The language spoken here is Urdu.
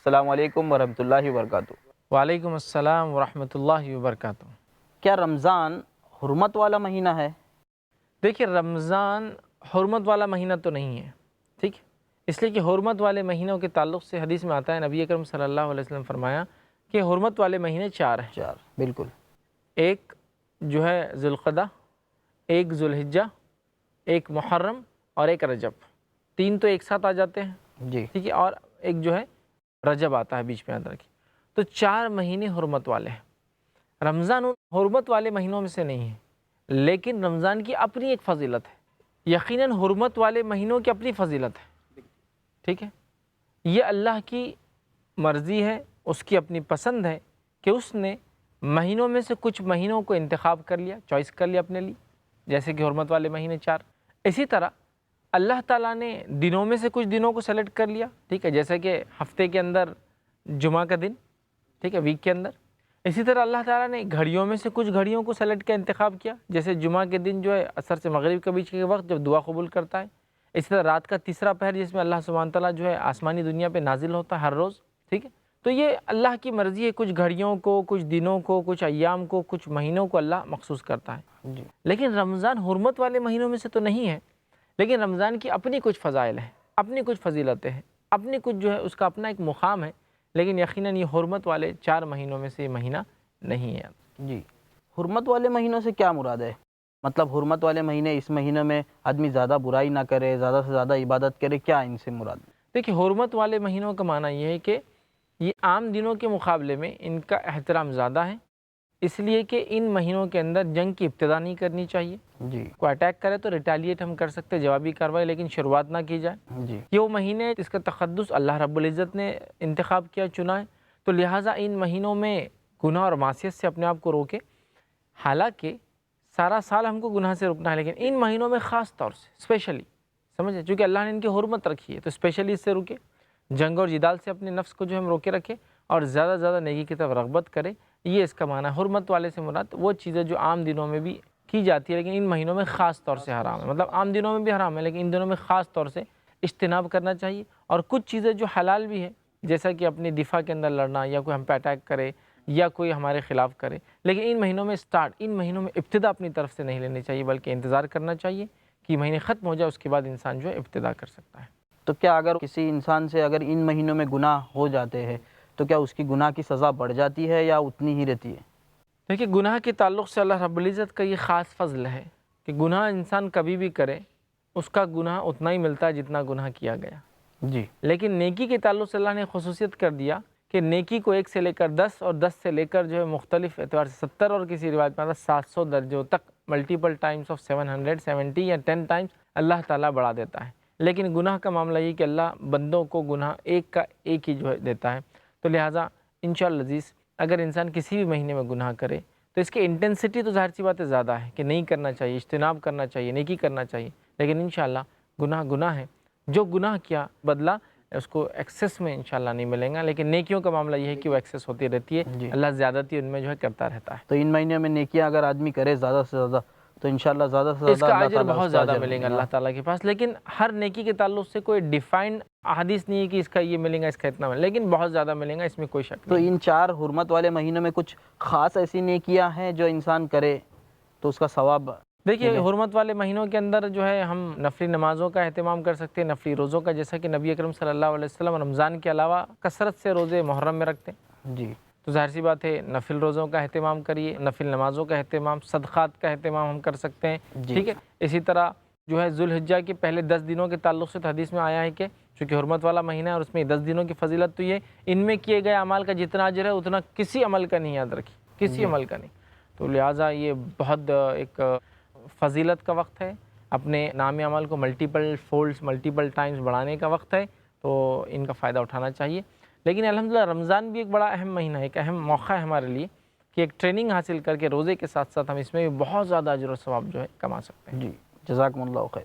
السلام علیکم ورحمۃ اللہ وبرکاتہ۔ وعلیکم السلام ورحمۃ اللہ وبرکاتہ۔ کیا رمضان حرمت والا مہینہ ہے؟ دیکھیے، رمضان حرمت والا مہینہ تو نہیں ہے، ٹھیک ہے، اس لیے کہ حرمت والے مہینوں کے تعلق سے حدیث میں آتا ہے، نبی اکرم صلی اللہ علیہ وسلم فرمایا کہ حرمت والے مہینے چار ہیں۔ چار، بالکل۔ ایک جو ہے ذوالقعدہ، ایک ذوالحجہ، ایک محرم اور ایک رجب۔ تین تو ایک ساتھ آ جاتے ہیں، جی ٹھیک ہے، اور ایک جو ہے رجب آتا ہے بیچ میں، یاد رکھیے۔ تو چار مہینے حرمت والے ہیں۔ رمضان حرمت والے مہینوں میں سے نہیں ہے، لیکن رمضان کی اپنی ایک فضیلت ہے۔ یقیناً حرمت والے مہینوں کی اپنی فضیلت ہے، ٹھیک ہے، یہ اللہ کی مرضی ہے، اس کی اپنی پسند ہے کہ اس نے مہینوں میں سے کچھ مہینوں کو انتخاب کر لیا، چوائس کر لیا اپنے لیے، جیسے کہ حرمت والے مہینے چار۔ اسی طرح اللہ تعالیٰ نے دنوں میں سے کچھ دنوں کو سلیکٹ کر لیا، ٹھیک ہے، جیسے کہ ہفتے کے اندر جمعہ کا دن، ٹھیک ہے، ویک کے اندر۔ اسی طرح اللہ تعالیٰ نے گھڑیوں میں سے کچھ گھڑیوں کو سلیکٹ کا انتخاب کیا، جیسے جمعہ کے دن جو ہے عصر سے مغرب کے بیچ کے وقت جب دعا قبول کرتا ہے۔ اسی طرح رات کا تیسرا پہر جس میں اللہ سبحانہ تعالیٰ جو ہے آسمانی دنیا پہ نازل ہوتا ہے ہر روز، ٹھیک ہے۔ تو یہ اللہ کی مرضی ہے، کچھ گھڑیوں کو، کچھ دنوں کو، کچھ ایام کو، کچھ مہینوں کو اللہ مخصوص کرتا ہے۔ جی لیکن رمضان حرمت والے مہینوں میں سے تو نہیں ہے، لیکن رمضان کی اپنی کچھ فضائل ہیں، اپنی کچھ فضیلتیں ہیں، اپنی کچھ جو ہے اس کا اپنا ایک مقام ہے، لیکن یقیناً یہ حرمت والے چار مہینوں میں سے یہ مہینہ نہیں ہے۔ جی، حرمت والے مہینوں سے کیا مراد ہے؟ مطلب حرمت والے مہینے، اس مہینوں میں آدمی زیادہ برائی نہ کرے، زیادہ سے زیادہ عبادت کرے، کیا ان سے مراد ہے؟ دیکھیے، حرمت والے مہینوں کا معنی یہ ہے کہ یہ عام دنوں کے مقابلے میں ان کا احترام زیادہ ہے، اس لیے کہ ان مہینوں کے اندر جنگ کی ابتدا نہیں کرنی چاہیے۔ جی کوئی اٹیک کرے تو ریٹیلیٹ ہم کر سکتے، جوابی کارروائی، لیکن شروعات نہ کی جائے۔ جی یہ وہ مہینے اس کا تقدس اللہ رب العزت نے انتخاب کیا، چنا ہے، تو لہٰذا ان مہینوں میں گناہ اور معصیت سے اپنے آپ کو روکے۔ حالانکہ سارا سال ہم کو گناہ سے رکنا ہے، لیکن ان مہینوں میں خاص طور سے اسپیشلی سمجھے، چونکہ اللہ نے ان کی حرمت رکھی ہے، تو اسپیشلی اس سے رکے، جنگ اور جدال سے اپنے نفس کو جو ہم روکے رکھے اور زیادہ سے زیادہ نیکی کی طرف رغبت کرے۔ یہ اس کا معنی ہے۔ حرمت والے سے مراد وہ چیزیں جو عام دنوں میں بھی کی جاتی ہے، لیکن ان مہینوں میں خاص طور سے حرام ہے۔ مطلب عام دنوں میں بھی حرام ہے، لیکن ان دنوں میں خاص طور سے اجتناب کرنا چاہیے۔ اور کچھ چیزیں جو حلال بھی ہے، جیسا کہ اپنی دفاع کے اندر لڑنا، یا کوئی ہم پہ اٹیک کرے، یا کوئی ہمارے خلاف کرے، لیکن ان مہینوں میں ان مہینوں میں ابتدا اپنی طرف سے نہیں لینی چاہیے، بلکہ انتظار کرنا چاہیے کہ مہینے ختم ہو جائے، اس کے بعد انسان جو ہے ابتدا کر سکتا ہے۔ تو کیا اگر کسی انسان سے اگر ان مہینوں میں گناہ ہو جاتے ہیں تو کیا اس کی گناہ کی سزا بڑھ جاتی ہے یا اتنی ہی رہتی ہے؟ دیکھیے، گناہ کے تعلق سے اللہ رب العزت کا یہ خاص فضل ہے کہ گناہ انسان کبھی بھی کرے، اس کا گناہ اتنا ہی ملتا ہے جتنا گناہ کیا گیا۔ جی لیکن نیکی کے تعلق سے اللہ نے خصوصیت کر دیا کہ نیکی کو 1 سے لے کر 10 اور 10 سے لے کر جو ہے مختلف اعتبار سے 70 اور کسی روایت میں آتا ہے 700 درجوں تک، ملٹیپل ٹائمز آف 770 یا 10 ٹائمز اللہ تعالیٰ بڑھا دیتا ہے۔ لیکن گناہ کا معاملہ یہ کہ اللہ بندوں کو گناہ ایک کا ایک ہی جو ہے دیتا ہے۔ تو لہٰذا انشاءاللہ عزیز، اگر انسان کسی بھی مہینے میں گناہ کرے تو اس کی انٹینسٹی تو ظاہر سی بات ہے زیادہ ہے کہ نہیں کرنا چاہیے، اجتناب کرنا چاہیے، نیکی کرنا چاہیے، لیکن انشاءاللہ گناہ ہے، جو گناہ کیا بدلہ اس کو ایکسیس میں انشاءاللہ نہیں ملیں گا، لیکن نیکیوں کا معاملہ یہ ہے کہ وہ ایکسیس ہوتی رہتی ہے، جی اللہ زیادتی ان میں جو ہے کرتا رہتا ہے۔ تو ان مہینوں میں نیکیاں اگر آدمی کرے زیادہ سے زیادہ تو انشاءاللہ زیادہ سے اس زیادہ کا اللہ اجر تعالیٰ بہت اس کو زیادہ اجر ملیں گا دے اللہ تعالیٰ کے پاس، لیکن ہر نیکی کے تعلق سے کوئی ڈیفائنڈ احادیث نہیں ہے کہ اس کا یہ ملیں گا، اس کا اتنا ملیں گا، لیکن بہت زیادہ ملیں گا، اس میں کوئی شک تو نہیں۔ ان چار حرمت والے مہینوں میں کچھ خاص ایسی نیکیاں ہیں جو انسان کرے تو اس کا ثواب دیکھیے، ملے؟ حرمت والے مہینوں کے اندر جو ہے ہم نفلی نمازوں کا اہتمام کر سکتے ہیں، نفلی روزوں کا، جیسا کہ نبی اکرم صلی اللہ علیہ وسلم رمضان کے علاوہ کثرت سے روزے محرم میں رکھتے ہیں، جی تو ظاہر سی بات ہے نفل روزوں کا اہتمام کریے، نفل نمازوں کا اہتمام، صدقات کا اہتمام ہم کر سکتے ہیں، جی ٹھیک ہے۔ اسی طرح جو ہے ذوالحجہ کے پہلے 10 دنوں کے تعلق سے حدیث میں آیا ہے کہ چونکہ حرمت والا مہینہ ہے اور اس میں 10 دنوں کی فضیلت تو یہ ان میں کیے گئے اعمال کا جتنا اجر ہے اتنا کسی عمل کا نہیں، یاد رکھیے، کسی عمل کا نہیں۔ تو لہٰذا یہ بہت ایک فضیلت کا وقت ہے، اپنے نام عمل کو ملٹیپل فولڈز، ملٹیپل ٹائمز بڑھانے کا وقت ہے، تو ان کا فائدہ اٹھانا چاہیے۔ لیکن الحمدللہ رمضان بھی ایک بڑا اہم مہینہ ہے، ایک اہم موقع ہے ہمارے لیے کہ ایک ٹریننگ حاصل کر کے روزے کے ساتھ ساتھ ہم اس میں بھی بہت زیادہ اجر و ثواب جو ہے کما سکتے ہیں۔ جی، جزاکم اللہ خیر۔